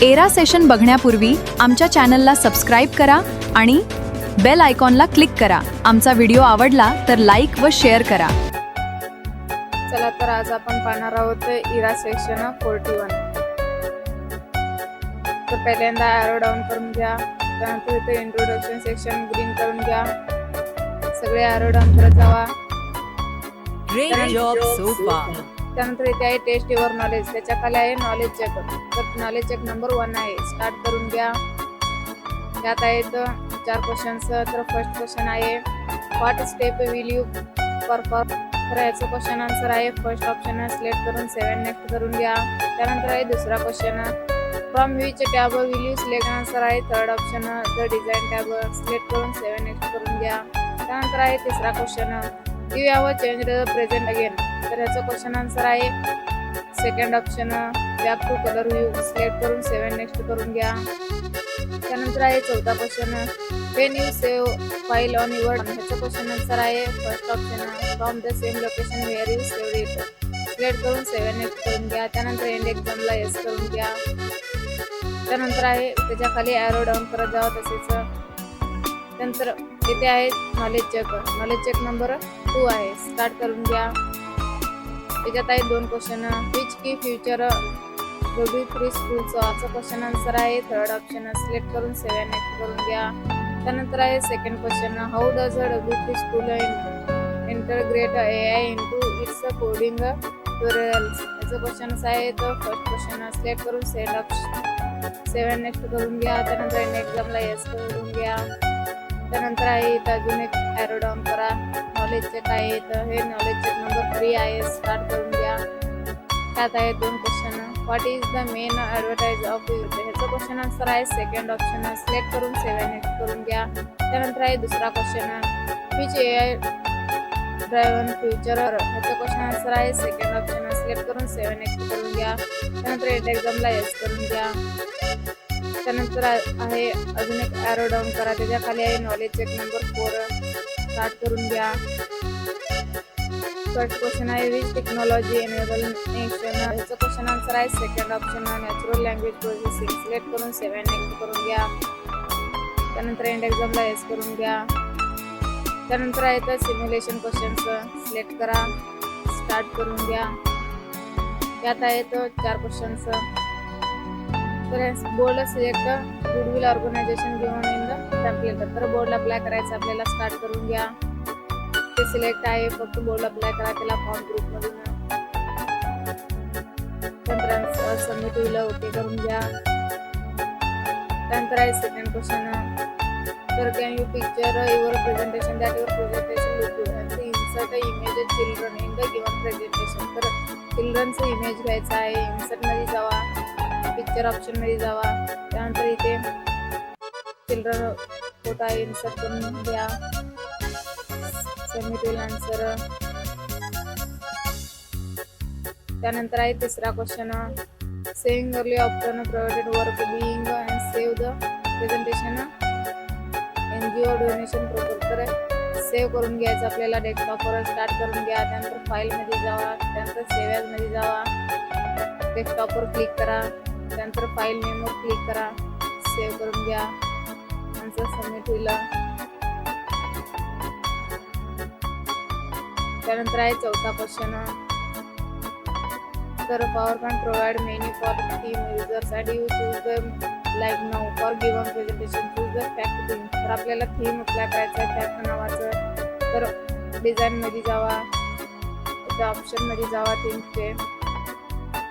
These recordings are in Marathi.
एरा सेशन बघण्यापूर्वी आमच्या चॅनलला सबस्क्राईब करा आणि बेल आयकॉनला क्लिक करा. आमचा व्हिडिओ आवडला तर लाईक व शेअर करा. चला तर आज आपण पाहणार आहोत इरा सेक्शन 41. तर पहिल्यांदा ॲरो डाऊन करून घ्या. त्यानंतर इथे इंट्रोडक्शन सेक्शन ग्रीन करून घ्या. सगळे ॲरो डाऊन करत जावा. त्यानंतर इथे आहे टेस्ट युअर नॉलेज, त्याच्या खाली आहे नॉलेज चेक. तर नॉलेज चेक नंबर 1 आहे, स्टार्ट करून घ्या. त्यात आहेत 4 क्वेश्चन्स. तर फर्स्ट क्वेश्चन आहे what step will you perform. तर याचं क्वेश्चन आन्सर आहे फर्स्ट ऑप्शन, सिलेक्ट करून 7 नेक्स्ट करून घ्या. त्यानंतर आहे दुसरा question from which tab will you select. Answer आहे third option the design tab, select करून 7 नेक्स्ट करून घ्या. त्यानंतर आहे तिसरा question you have changed the present again. तर याचं क्वेश्चन आन्सर आहे second option back to colour view, select करून 7 नेक्स्ट करून घ्या. त्यानंतर आहे चौथा question when you save file on your. ह्याचं क्वेश्चन आन्सर आहे first option from the same location where you saved it, select करून 7 नेक्स्ट करून घ्या. त्यानंतर एंड एक्झामला येस करून घ्या. त्यानंतर आहे त्याच्या खाली ॲरो डाऊन करत जावा तसेच. त्यानंतर इथे आहे knowledge check, knowledge check number 2 आहे, स्टार्ट करून घ्या. त्याच्यात आहे 2 क्वेश्चन विच की फ्युचर फ्री स्कूलचं. असं क्वेश्चन आन्सर आहे थर्ड ऑप्शन, सिलेक्ट करून 7 नेक्स्ट करून घ्या. त्यानंतर आहे second question how does free school integrate AI into its coding tutorials. याचं क्वेश्चन आहे तर फर्स्ट क्वेश्चन, सिलेक्ट करून 7 नेक्स्ट करून घ्या. त्यानंतर एक्झामला येस करून घ्या. त्यानंतर आहे इथं अजून एक ॲरो डाऊन करा. नॉलेज चेक आहे, तर हे नॉलेज चेक नंबर 3 आहे, स्टार्ट करून घ्या. त्यात आहे 2 question what is the main advertise of youth. ह्याचं क्वेश्चन आन्सर आहे सेकंड ऑप्शन, सिलेक्ट करून 7 नेक्स्ट करून घ्या. त्यानंतर आहे दुसरा question which AI driven future. ह्याचं क्वेश्चन आन्सर आहे सेकंड ऑप्शन, सिलेक्ट करून 7 नेक्स्ट करून घ्या. त्यानंतर एंड एक्झामला येस करून घ्या. त्यानंतर आहे अजून एक ॲरो डाऊन करा, त्याच्या खाली आहे नॉलेज चेक नंबर 4, स्टार्ट करून घ्या. फर्स्ट क्वेश्चन आहे विच टेक्नॉलॉजी एनेबल नेशन. ह्याचं क्वेश्चन आन्सर आहे second option natural language processing, select करून 7 नेक्स्ट करून घ्या. त्यानंतर एंड एक्झामला येस करून घ्या. त्यानंतर आहे तर सिम्युलेशन क्वेश्चन्स, सिलेक्ट करा, स्टार्ट करून घ्या. त्यात आहेत 4 क्वेश्चन्स. तर board select goodwill organization given in the template. तर बोर्डला अप्लाय करायचं आपल्याला, स्टार्ट करून घ्या. ते सिलेक्ट आहे, फक्त बोर्ड अप्लाय करा त्याला फॉर्म ग्रुपमधून. त्यानंतर सबमिट होईल, ओके करून घ्या. त्यानंतर आहे सेकंड क्वेश्चन तर can you picture your presentation that your presentation look good. Insert image children in the given presentation. तर चिल्ड्रनचं इमेज घ्यायचं आहे, इन्सर्टमध्ये जावा, पिक्चर ऑप्शनमध्ये जावा. त्यानंतर इथे चिल्ड्रन फोटो आहे, इन्सर्ट करून घ्या. सबमिट होईल आन्सर. त्यानंतर आहे तिसरा question saving early option provided work being and save the presentation NGO donation program. तर सेव्ह करून घ्यायचं आपल्याला डेस्कटॉपवर, स्टार्ट करून घ्या. त्यानंतर फाईलमध्ये जावा, त्यानंतर सेव्ह ॲजमध्ये जावा, डेस्कटॉपवर क्लिक करा. त्यानंतर फाईल नेमवर क्लिक करा, सेव्ह करून घ्या. नंतर सबमिट होईल. त्यानंतर आहे चौथा क्वेश्चन तर power point provide many for theme users and you choose the like now for given presentation, choose the fact theme. तर आपल्याला थीम अप्लाय करायचं आहे फॅक्ट नावाचं. तर डिझाईनमध्ये जावा, इथं ऑप्शनमध्ये जावा थीमचे.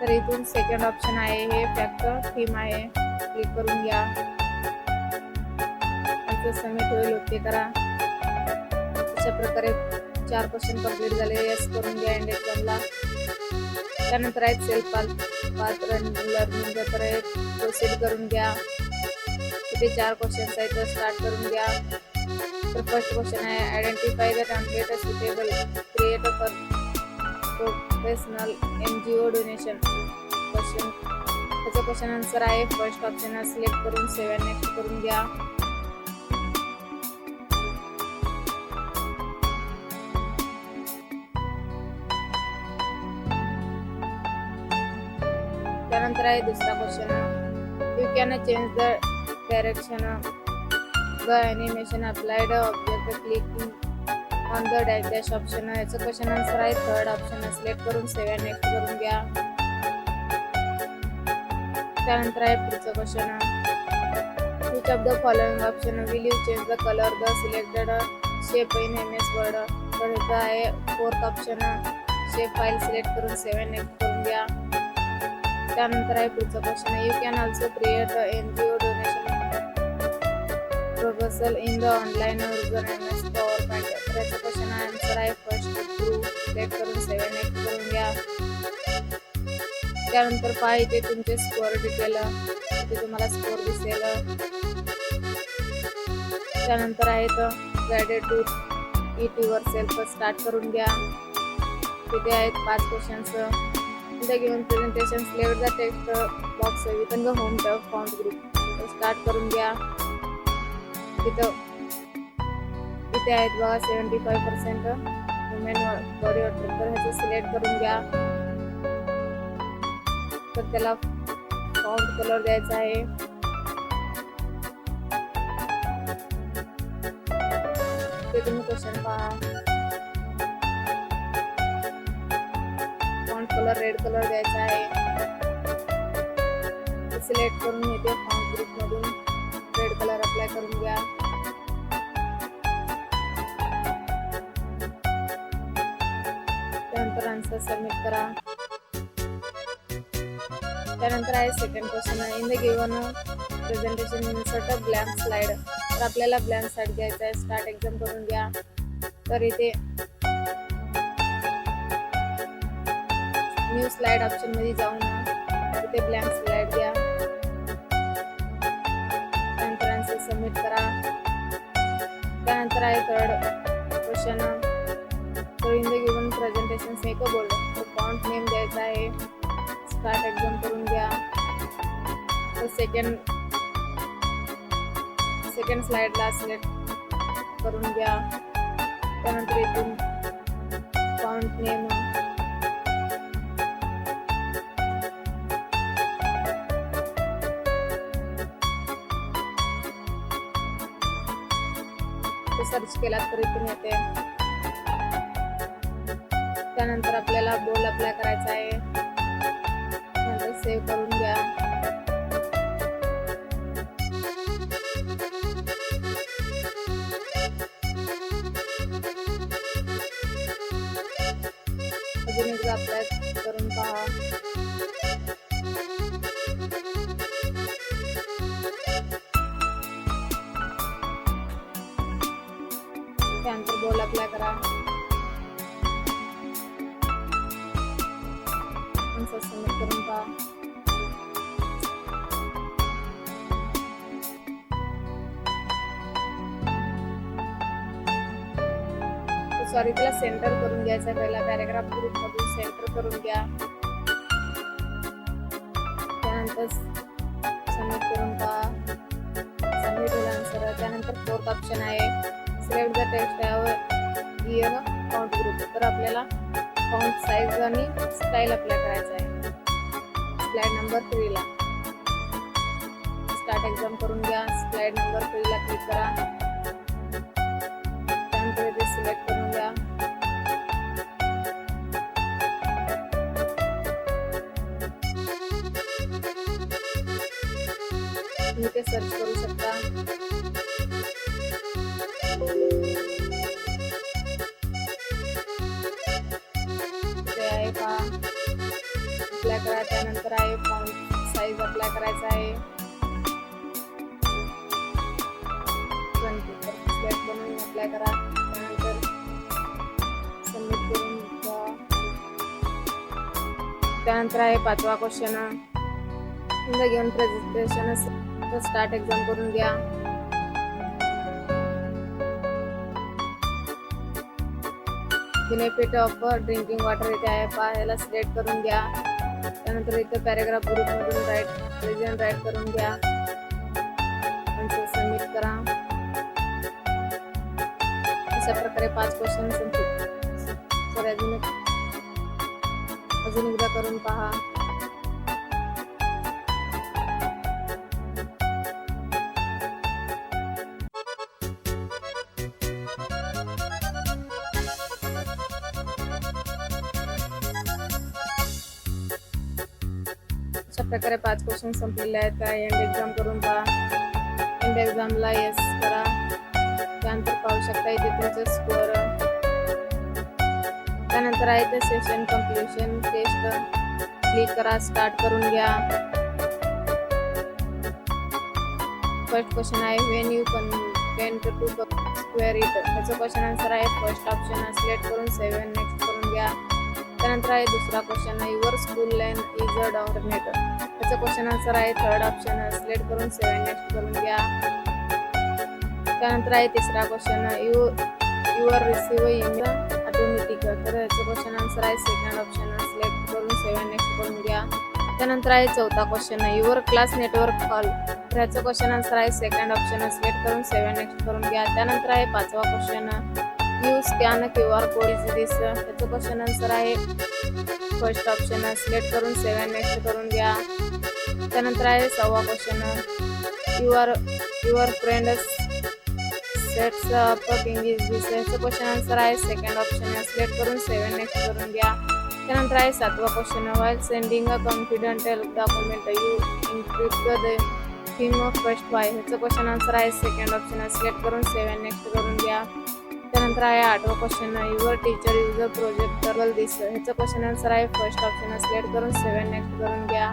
तर इथून सेकंड ऑप्शन आहे हे फॅक्ट थीम आहे, क्लिक करून घ्या. नंतर सबमिट होईल, ओके करा. अशा प्रकारे 4 क्वेश्चन कंप्लीट झाले, येस करून घ्या एंड एक्झामला. त्यानंतर आहेत सेल्फ पाथ लर्निंग, तर प्रोसीड करून घ्या. इथे 4 क्वेश्चन्स आहेत, तर स्टार्ट करून घ्या. तर फर्स्ट क्वेश्चन आहे identify the template suitable create for professional NGO donation question. त्याचं क्वेश्चन आन्सर आहे फर्स्ट ऑप्शन, सिलेक्ट करून 7 नेक्स्ट करून घ्या. त्यानंतर आहे दुसरा question can change the direction the animation applied object clicking on the dash option. याचं क्वेश्चन आन्सर आहे थर्ड ऑप्शन. सिलेक्ट करून सेव्ह अँड नेक्स्ट करून घ्या. त्यानंतर आहे पुढचं question. Which of the following option will you change the colour the selected shape in MS word. तर इथं आहे fourth option. Shape file select करून सेव्ह अँड नेक्स्ट करून घ्या. त्यानंतर आहे पुढचं question. You can also create NGO donation proposal in the online user MS PowerPoint. तर याचं क्वेश्चन आन्सर आहे फर्स्ट थ्रू. सिलेक्ट करून सेव्ह अँड नेक्स्ट करून घ्या. त्यानंतर पहा इथे तुमचे स्कोअर डिटेल. इथे तुम्हाला स्कोअर दिसेल. त्यानंतर आहेत guided to it yourself. Start करून घ्या. तिथे आहेत 5 क्वेश्चन्स. In the given presentation select the text box within the home tab font group. Start करून घ्या. इथे आहेत बघा 75% वुमेन बॉडी वॉटर. तर ह्याचं सिलेक्ट करून घ्या. तर त्याला फॉन्ट कलर द्यायचा आहे. ते तुम्ही क्वेश्चन पहा. फॉन्ट कलर रेड कलर द्यायचा आहे. सिलेक्ट करून इथे फॉन्ट ग्रुप मधून रेड कलर अप्लाय करून घ्या. त्यानंतर आन्सर सबमिट करा. त्यानंतर आहे second question. In the given presentation insert a blank slide. तर आपल्याला ब्लँक स्लाइड घ्यायचा आहे. स्टार्ट एक्झाम करून घ्या. तर इथे न्यू स्लाइड ऑप्शन मध्ये जाऊन इथे ब्लँक स्लाइड घ्या. त्यानंतर आन्सर सबमिट करा. त्यानंतर आहे थर्ड क्वेश्चन. तर in the given presentation make a bold. तर फॉन्ट नेम द्यायचा आहे. स्टार्ट एक्झाम करून घ्या. तर सेकंड स्लाइडला सिलेक्ट करून घ्या. त्यानंतर इथून फॉन्ट नेम सर्च केला तर इथून येते. त्यानंतर आपल्याला बोल्ड अप्लाय करायचा आहे. नंतर सेव्ह करून घ्या. अजून एकदा अप्लाय करून पहा. त्यानंतर बोल्ड अप्लाय करा. आन्सर सबमिट करून पहा. सॉरी त्याला सेंटर करून घ्यायचा. पहिला पॅराग्राफ ग्रुप मधून सेंटर करून घ्या. त्यानंतर सबमिट करून पहा. सबमिट होईल आन्सर. त्यानंतर फोर्थ ऑप्शन आहे select the text in font group. तर आपल्याला फॉन्ट साइज आणि स्टाईल अप्लाय करायचा आहे. स्लाइड नंबर 3 ला स्टार्ट एक्झाम करून घ्या. स्लाइड नंबर 3 ला क्लिक करा. त्यानंतर इथे सिलेक्ट करून घ्या. तुम्ही ते सर्च करू शकता. ते आहे पहा. अप्लाय करा. त्यानंतर आहे फॉन्ट साईज अप्लाय करायचा आहे. 20 सिलेक्ट करून अप्लाय करा. त्यानंतर सबमिट करून द्या. त्यानंतर आहे 5वा question. In the given presentation start exam करून घ्या. बेनिफिट ऑफ ड्रिंकिंग वॉटर इथे आहे पहा. याला सिलेक्ट करून घ्या. त्यानंतर इथे पॅराग्राफ ग्रुप मधून राईट करून घ्या. आन्सर सबमिट करा. अशा प्रकारे 5 क्वेश्चन संपले. तर अजून एकदा करून पहा. प्रकारे 5 क्वेश्चन संपलेले आहेत. एंड एक्झाम करून पहा. एंड एक्झामला येस करा. त्यानंतर पाहू शकता इथे तुमचं स्कोअर. त्यानंतर आहे ते सेशन कम्प्लिशन टेस्ट. क्लिक करा. स्टार्ट करून घ्या. फर्स्ट क्वेश्चन आहे when you content to square it. त्याचं क्वेश्चन आन्सर आहे फर्स्ट ऑप्शन. सिलेक्ट करून सेव्ह अँड नेक्स्ट करून घ्या. त्यानंतर आहे दुसरा क्वेश्चन आहे your school LAN is a down net. त्याचं क्वेश्चन आन्सर आहे थर्ड ऑप्शन. सिलेक्ट करून सेव्ह अँड नेक्स्ट करून घ्या. त्यानंतर आहे तिसरा question your receive email automatic. तर याचं क्वेश्चन आन्सर आहे सेकंड ऑप्शन. सिलेक्ट करून सेव्ह अँड नेक्स्ट करून घ्या. त्यानंतर आहे चौथा question your class network call. तर याचं क्वेश्चन आन्सर आहे सेकंड ऑप्शन. सिलेक्ट करून सेव्ह अँड नेक्स्ट करून घ्या. त्यानंतर आहे पाचवा question you scan QR code is this. त्याचं क्वेश्चन आन्सर आहे फर्स्ट ऑप्शन. सिलेक्ट करून सेव्ह अँड नेक्स्ट करून घ्या. त्यानंतर आहे सहावा question your friend sets up king is this. याचं क्वेश्चन आन्सर आहे सेकंड ऑप्शन. सिलेक्ट करून सेव्ह अँड नेक्स्ट करून घ्या. त्यानंतर आहे सातवा question while sending a confidential document you encrypt the theme of first why. ह्याचं क्वेश्चन आन्सर आहे सेकंड ऑप्शन. सिलेक्ट करून सेव्ह अँड नेक्स्ट करून घ्या. त्यानंतर आहे आठवा question your teacher use a projector this. ह्याचं क्वेश्चन आन्सर आहे फर्स्ट ऑप्शन. सिलेक्ट करून सेव्ह अँड नेक्स्ट करून घ्या.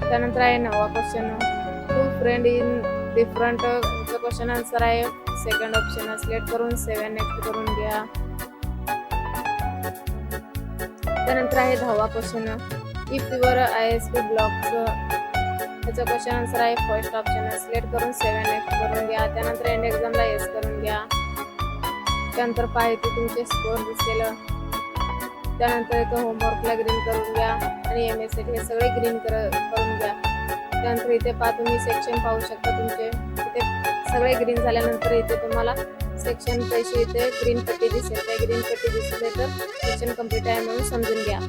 त्यानंतर आहे नववा question two friend in different. ह्याचं क्वेश्चन आन्सर आहे सेकंड ऑप्शन. सिलेक्ट करून सेव्ह अँड नेक्स्ट करून घ्या. त्यानंतर आहे 10वा question if your ISP blocks. त्याचं क्वेश्चन आन्सर आहे फर्स्ट ऑप्शन. सिलेक्ट करून सेव्ह अँड नेक्स्ट करून घ्या. त्यानंतर एंड एक्झामला येस करून घ्या. त्यानंतर पाहिजे तुमचे स्कोअर दिसेल. त्यानंतर इथं होमवर्कला ग्रीन करून घ्या आणि MSC हे सगळे ग्रीन करून घ्या. त्यानंतर इथे तुम्ही सेक्शन पाहू शकता तुमचे. इथे सगळे ग्रीन झाल्यानंतर इथे तुम्हाला सेक्शन पैसे इथे ग्रीन पट्टी दिसेल. त्या ग्रीन पट्टी दिसले तर सेक्शन कंप्लीट आहे म्हणून समजून घ्या.